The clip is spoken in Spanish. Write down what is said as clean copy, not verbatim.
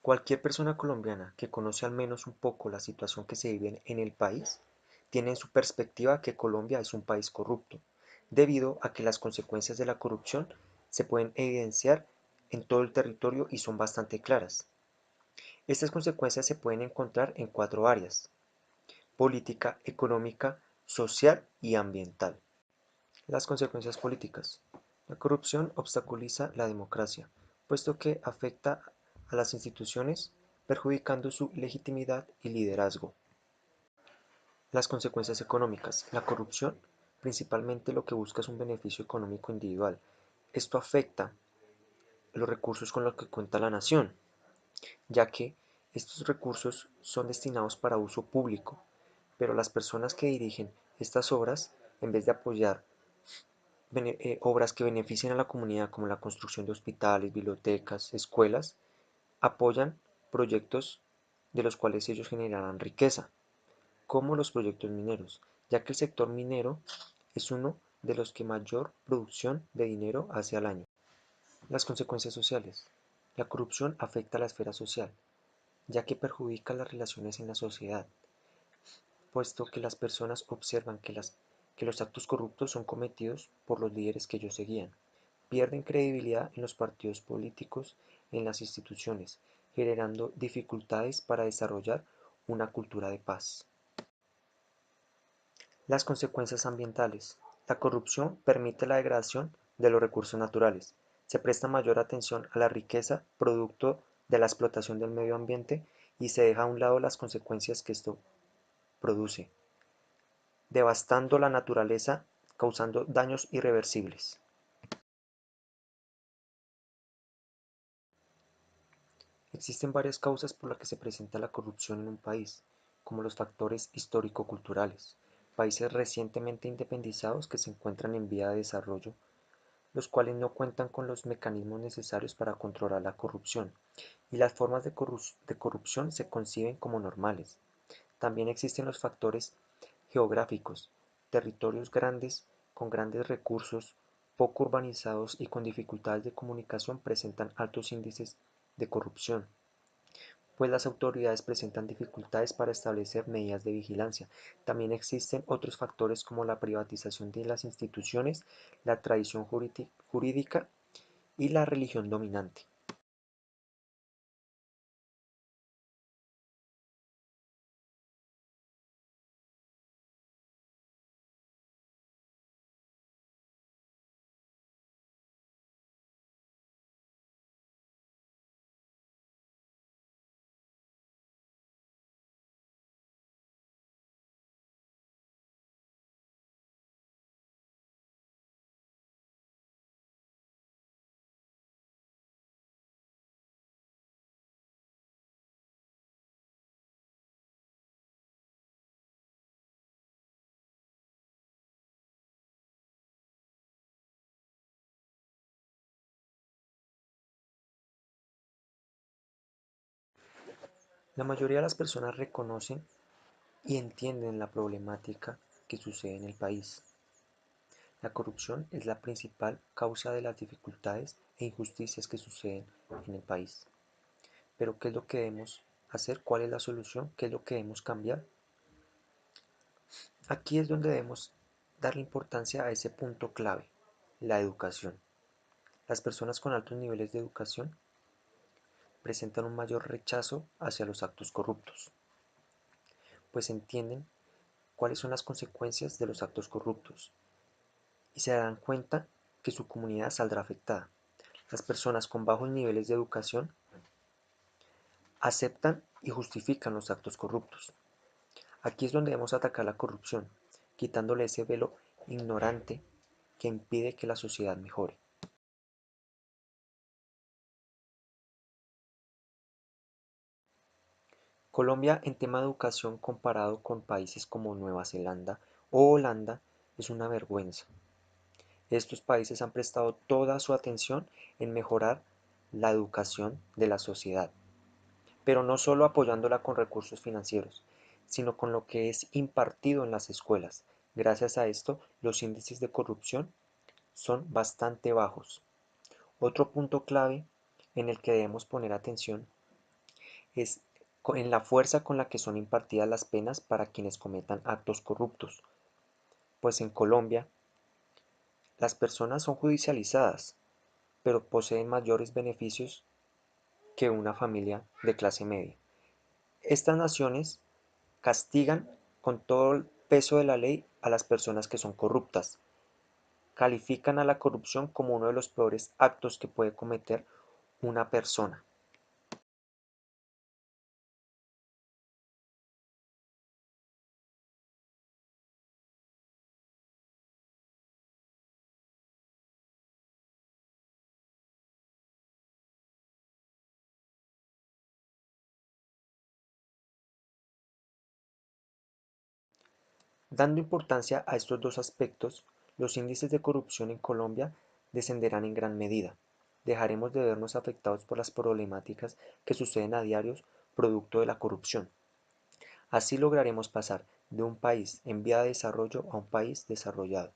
Cualquier persona colombiana que conoce al menos un poco la situación que se vive en el país tiene en su perspectiva que Colombia es un país corrupto, debido a que las consecuencias de la corrupción se pueden evidenciar en todo el territorio y son bastante claras. Estas consecuencias se pueden encontrar en cuatro áreas: política, económica, social y ambiental. Las consecuencias políticas. La corrupción obstaculiza la democracia, puesto que afecta a las instituciones, perjudicando su legitimidad y liderazgo. Las consecuencias económicas. La corrupción principalmente lo que busca es un beneficio económico individual. Esto afecta los recursos con los que cuenta la nación, ya que estos recursos son destinados para uso público, pero las personas que dirigen estas obras, en vez de apoyar obras que beneficien a la comunidad, como la construcción de hospitales, bibliotecas, escuelas, apoyan proyectos de los cuales ellos generarán riqueza, como los proyectos mineros, ya que el sector minero es uno de los que mayor producción de dinero hace al año. Las consecuencias sociales. La corrupción afecta a la esfera social, ya que perjudica las relaciones en la sociedad, puesto que las personas observan que los actos corruptos son cometidos por los líderes que ellos seguían. Pierden credibilidad en los partidos políticos, en las instituciones, generando dificultades para desarrollar una cultura de paz. Las consecuencias ambientales. La corrupción permite la degradación de los recursos naturales. Se presta mayor atención a la riqueza producto de la explotación del medio ambiente y se deja a un lado las consecuencias que esto produce, devastando la naturaleza, causando daños irreversibles. Existen varias causas por las que se presenta la corrupción en un país, como los factores histórico-culturales, países recientemente independizados que se encuentran en vía de desarrollo, los cuales no cuentan con los mecanismos necesarios para controlar la corrupción, y las formas de corrupción se conciben como normales. También existen los factores geográficos, territorios grandes, con grandes recursos, poco urbanizados y con dificultades de comunicación presentan altos índices de corrupción, pues las autoridades presentan dificultades para establecer medidas de vigilancia. También existen otros factores como la privatización de las instituciones, la tradición jurídica y la religión dominante. La mayoría de las personas reconocen y entienden la problemática que sucede en el país. La corrupción es la principal causa de las dificultades e injusticias que suceden en el país. Pero ¿qué es lo que debemos hacer? ¿Cuál es la solución? ¿Qué es lo que debemos cambiar? Aquí es donde debemos darle importancia a ese punto clave, la educación. Las personas con altos niveles de educación presentan un mayor rechazo hacia los actos corruptos, pues entienden cuáles son las consecuencias de los actos corruptos y se darán cuenta que su comunidad saldrá afectada. Las personas con bajos niveles de educación aceptan y justifican los actos corruptos. Aquí es donde debemos atacar la corrupción, quitándole ese velo ignorante que impide que la sociedad mejore. Colombia en tema de educación comparado con países como Nueva Zelanda o Holanda es una vergüenza. Estos países han prestado toda su atención en mejorar la educación de la sociedad, pero no solo apoyándola con recursos financieros, sino con lo que es impartido en las escuelas. Gracias a esto, los índices de corrupción son bastante bajos. Otro punto clave en el que debemos poner atención es en la fuerza con la que son impartidas las penas para quienes cometan actos corruptos, pues en Colombia las personas son judicializadas, pero poseen mayores beneficios que una familia de clase media. Estas naciones castigan con todo el peso de la ley a las personas que son corruptas, califican a la corrupción como uno de los peores actos que puede cometer una persona. Dando importancia a estos dos aspectos, los índices de corrupción en Colombia descenderán en gran medida. Dejaremos de vernos afectados por las problemáticas que suceden a diario producto de la corrupción. Así lograremos pasar de un país en vía de desarrollo a un país desarrollado.